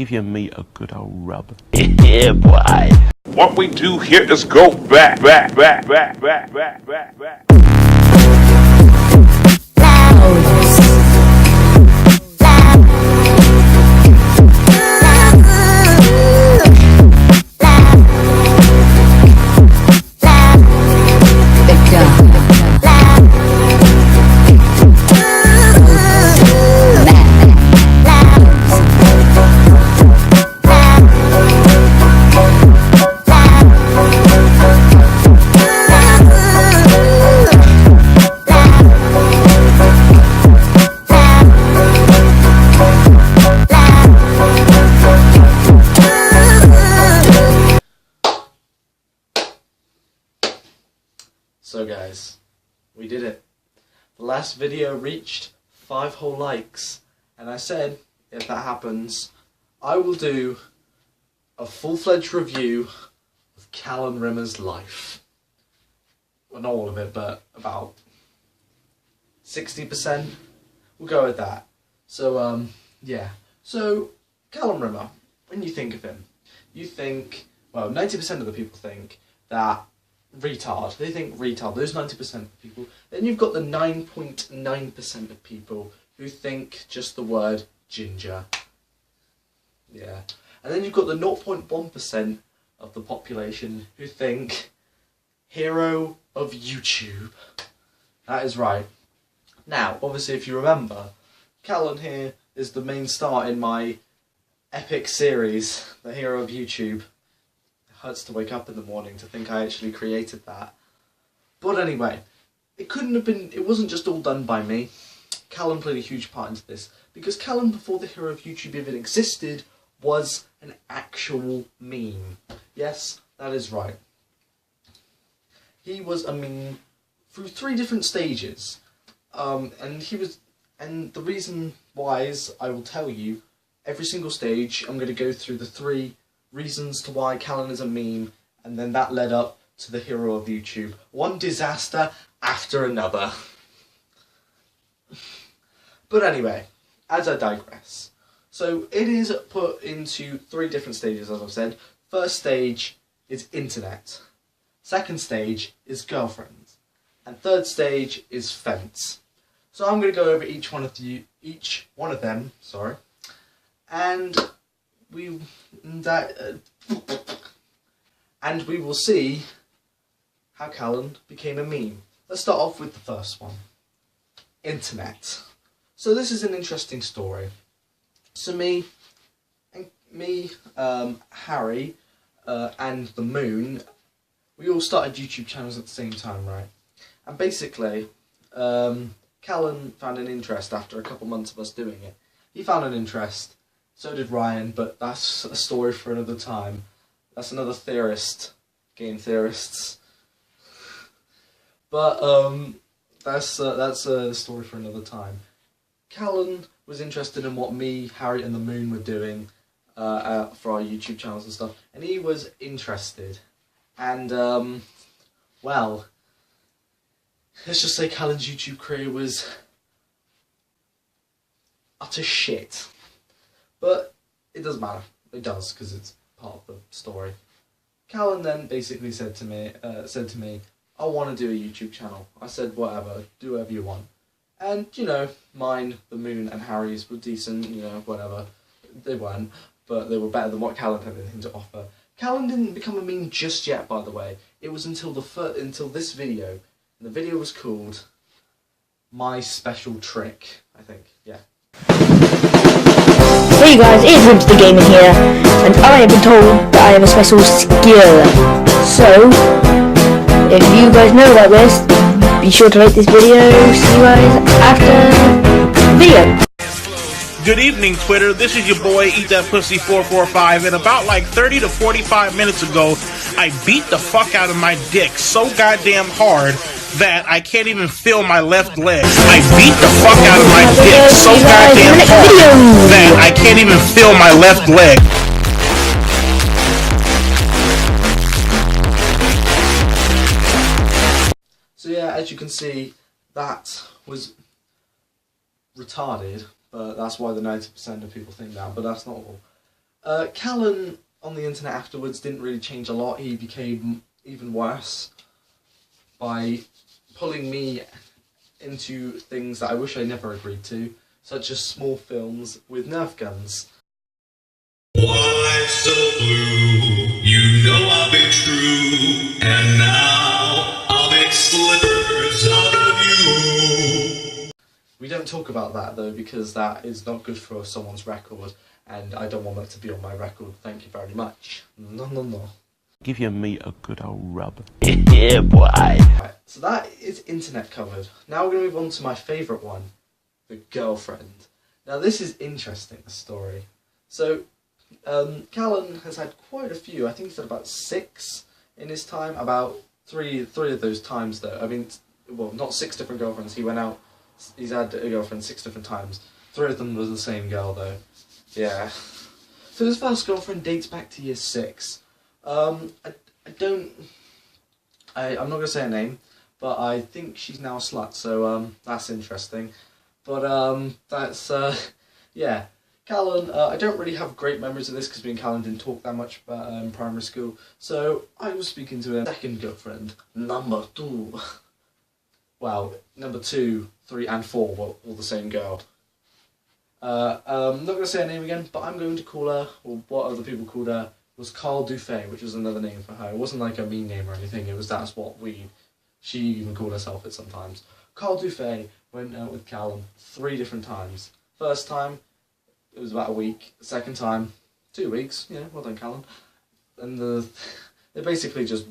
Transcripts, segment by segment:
give your meat a good old rub. Yeah, boy. What we do here is go back. So guys, we did it. The last video reached 5 whole likes, and I said if that happens I will do a full-fledged review of Callan Rimmer's life. Well, not all of it, but about 60%. We'll go with that. So yeah. So Callan Rimmer, when you think of him, you think, well, 90% of the people think that retard. They think retard, those 90% of people. Then you've got the 9.9% of people who think just the word ginger. Yeah. And then you've got the 0.1% of the population who think hero of YouTube. That is right. Now, obviously, if you remember, Callan here is the main star in my epic series, The Hero of YouTube. Hurts to wake up in the morning to think I actually created that. But anyway, it wasn't just all done by me. Callan played a huge part into this, because Callan, before the Hero of YouTube even existed, was an actual meme. Yes, that is right. He was a meme through 3 different stages. And the reason why is, I will tell you, every single stage I'm going to go through the 3 reasons to why Callan is a meme, and then that led up to the Hero of YouTube. One disaster after another. But anyway, as I digress. So it is put into 3 different stages, as I've said. First stage is internet. Second stage is girlfriends. And third stage is fence. So I'm going to go over each one of them, and we will see how Callan became a meme. Let's start off with the first one. Internet. So this is an interesting story. So Harry, and the Moon, we all started YouTube channels at the same time, right? And basically, Callan found an interest after a couple months of us doing it. He found an interest. So did Ryan, but that's a story for another time. That's another theorist, game theorists. But that's a story for another time. Callan was interested in what me, Harry, and the Moon were doing for our YouTube channels and stuff, and he was interested. And well, let's just say Callan's YouTube career was utter shit. But it doesn't matter. It does, because it's part of the story. Callan then basically said to me, I want to do a YouTube channel. I said, whatever, do whatever you want. And, you know, mine, the Moon, and Harry's were decent, you know, whatever. They weren't, but they were better than what Callan had anything to offer. Callan didn't become a meme just yet, by the way. It was until this video. And the video was called My Special Trick, I think, yeah. Hey guys, it's Ribs the Gamer here, and I have been told that I have a special skill. So, if you guys know about this, be sure to like this video. See you guys after the video. Good evening, Twitter. This is your boy, Eat That Pussy 445, and about like 30 to 45 minutes ago, I beat the fuck out of my dick so goddamn hard that I can't even feel my left leg. I beat the fuck out of my dick so goddamn hard that I can't even feel my left leg. So yeah, as you can see, that was retarded, but that's why the 90% of people think that, but that's not all. Callan on the internet afterwards didn't really change a lot. He became even worse by pulling me into things that I wish I never agreed to, such as small films with Nerf guns. Why so blue? You know I've been true, and now I'll make slippers out of you. We don't talk about that though, because that is not good for someone's record, and I don't want that to be on my record. Thank you very much. No. Give your meat a good old rub. Yeah, boy. Right, so that is internet covered. Now we're going to move on to my favourite one, the girlfriend. Now this is interesting, the story. So, Callan has had quite a few. I think he's had about 6 in his time. About three of those times though. I mean, well, not 6 different girlfriends. He went out, he's had a girlfriend 6 different times. 3 of them was the same girl though. Yeah. So his first girlfriend dates back to year 6. I'm not going to say her name, but I think she's now a slut, so that's interesting. But that's, yeah. Callan, I don't really have great memories of this because me and Callan didn't talk that much about, in primary school, so I was speaking to a second girlfriend, number 2. Well, number 2, 3 and 4 were all the same girl. I'm not going to say her name again, but I'm going to call her, or what other people called her, was Carl Dufay, which was another name for her. It wasn't like a mean name or anything, that's what she even called herself it sometimes. Carl Dufay went out with Callan 3 different times. First time, it was about a week. Second time, 2 weeks. Yeah, well done, Callan. And they basically just,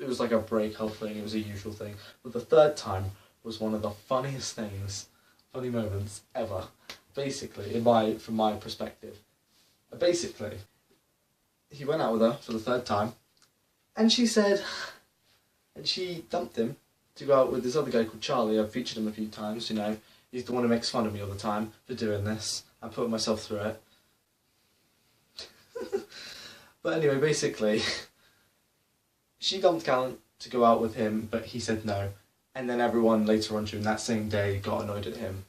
it was like a breakup thing, it was a usual thing. But the third time was one of the funniest things, funny moments ever. Basically, from my perspective. Basically, he went out with her for the 3rd time, and she dumped him to go out with this other guy called Charlie. I've featured him a few times, you know. He's the one who makes fun of me all the time for doing this. I'm putting myself through it. But anyway, basically, she dumped Callan to go out with him, but he said no. And then everyone later on during that same day got annoyed at him.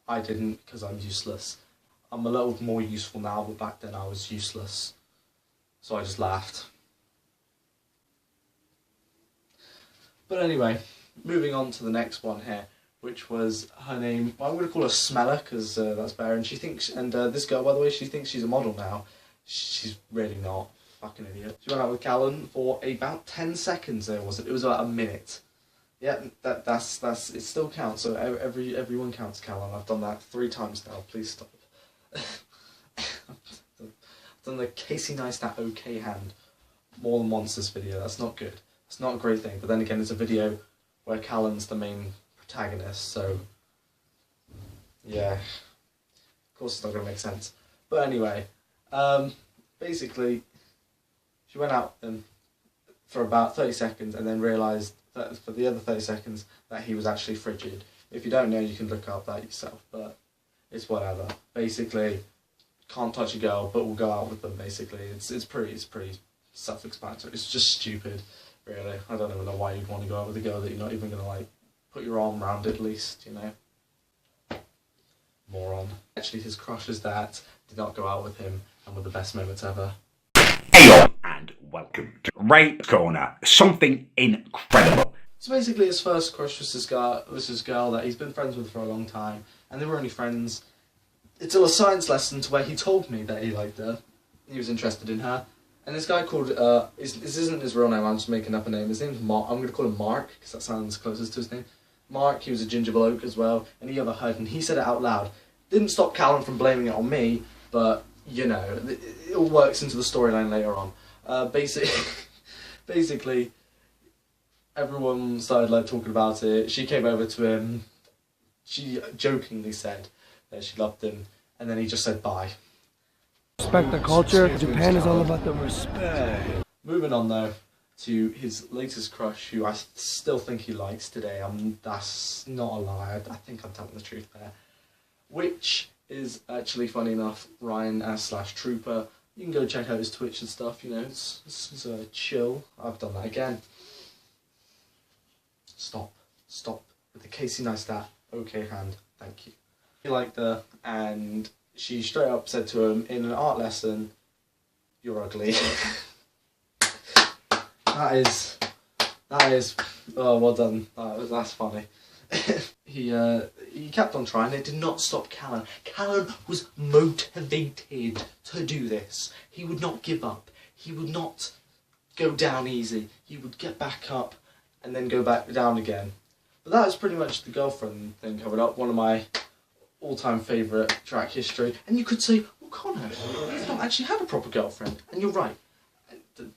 I didn't, because I'm useless. I'm a little more useful now, but back then I was useless. So I just laughed. But anyway, moving on to the next one here, which was her name. Well, I'm going to call her Smeller because that's better. And she thinks, this girl, by the way, she thinks she's a model now. She's really not. Fucking idiot. She went out with Callan for about 10 seconds. It was about a minute. Yeah, that's it still counts. So everyone counts, Callan. I've done that 3 times now. Please stop. Done the Casey Neistat OK hand more than once this video. That's not good. It's not a great thing. But then again, it's a video where Callan's the main protagonist, so yeah, of course it's not going to make sense. But anyway, basically, she went out with him for about 30 seconds and then realised that for the other 30 seconds that he was actually frigid. If you don't know, you can look up that yourself, but it's whatever. Basically, can't touch a girl, but we'll go out with them. Basically, it's pretty self-explanatory. It's just stupid, really. I don't even know why you'd want to go out with a girl that you're not even gonna like put your arm around at least, you know. Moron. Actually, his crush is that did not go out with him and were the best moments ever. Hey and welcome to Rape Corner. Something incredible. So basically, his first crush was this girl that he's been friends with for a long time, and they were only friends until a science lesson to where he told me that he liked her, he was interested in her. And this guy called, this isn't his real name, I'm just making up a name. His name's Mark. I'm going to call him Mark, because that sounds closest to his name. Mark, he was a ginger bloke as well, and he overheard, and he said it out loud. Didn't stop Callan from blaming it on me, but, you know, it all works into the storyline later on. Basically, everyone started like talking about it. She came over to him. She jokingly said that she loved him, and then he just said bye. Respect the culture. Japan is all about the respect. Moving on though to his latest crush, who I still think he likes today. That's not a lie. I think I'm telling the truth there. Which is actually, funny enough, Ryan /Trooper. You can go check out his Twitch and stuff. You know, it's chill. I've done that again. Stop with the Casey Neistat OK hand. Thank you. He liked her, and she straight up said to him in an art lesson, "You're ugly." That is, oh, well done. That's funny. He kept on trying. It did not stop Callan. Callan was motivated to do this. He would not give up. He would not go down easy. He would get back up and then go back down again. But that is pretty much the girlfriend thing covered up. One of my all-time favourite track history. And you could say, well, Connor, he's not actually had a proper girlfriend. And you're right.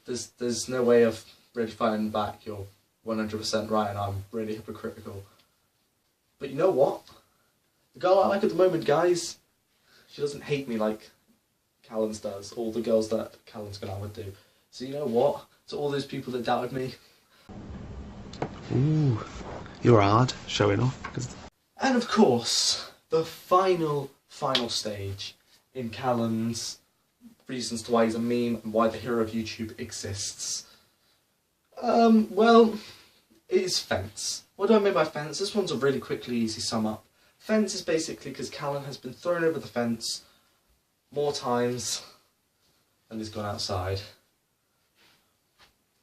There's no way of really fighting back. You're 100% right, and I'm really hypocritical. But you know what? The girl I like at the moment, guys, she doesn't hate me like Callan's does. All the girls that Callan's gone out with do. So you know what? To all those people that doubted me. Ooh, you're hard showing off. And of course, the final stage in Callan's reasons to why he's a meme and why the hero of YouTube exists. Well, it is fence. What do I mean by fence? This one's a really quickly easy sum up. Fence is basically because Callan has been thrown over the fence more times than he's gone outside.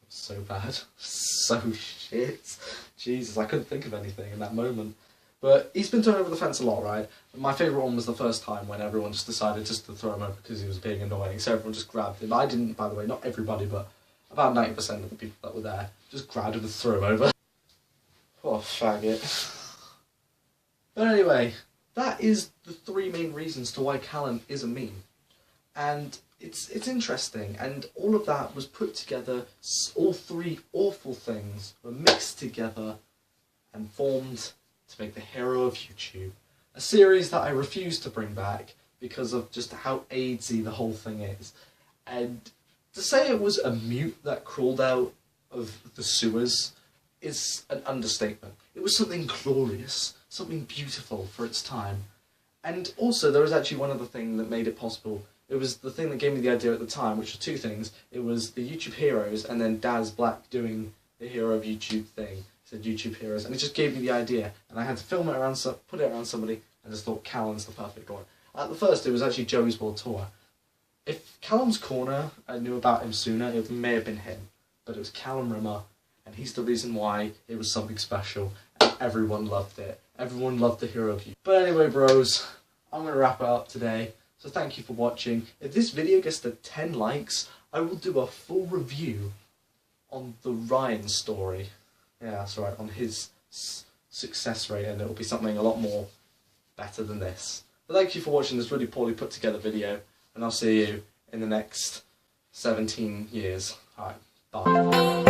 So bad. So shit. Jesus, I couldn't think of anything in that moment. But he's been thrown over the fence a lot, right? My favourite one was the first time when everyone just decided just to throw him over because he was being annoying. So everyone just grabbed him. I didn't, by the way, not everybody, but about 90% of the people that were there just grabbed him and threw him over. What a faggot. But anyway, that is the three main reasons to why Callan is a meme. And it's interesting, and all of that was put together, all three awful things were mixed together and formed to make the hero of YouTube. A series that I refuse to bring back because of just how AIDSy the whole thing is. And to say it was a mute that crawled out of the sewers is an understatement. It was something glorious, something beautiful for its time. And also there was actually one other thing that made it possible. It was the thing that gave me the idea at the time, which were two things. It was the YouTube heroes and then Daz Black doing the hero of YouTube thing. He said YouTube heroes, and it just gave me the idea. And I had to film it around, put it around somebody, and just thought Callan's the perfect one. At the first, it was actually Joey's World Tour. If Callum's Corner, I knew about him sooner, it may have been him. But it was Callan Rimmer, and he's the reason why it was something special, and everyone loved it. Everyone loved the hero of YouTube. But anyway, bros, I'm going to wrap it up today. So thank you for watching. If this video gets to 10 likes, I will do a full review on the Ryan story. Yeah, that's right, on his success rate, and it will be something a lot more better than this. But thank you for watching this really poorly put together video, and I'll see you in the next 17 years. Alright, bye.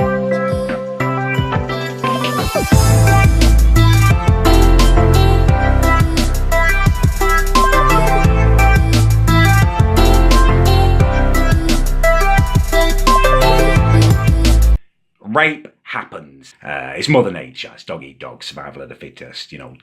Rape happens. It's Mother Nature. It's dog eat dog, survival of the fittest, you know.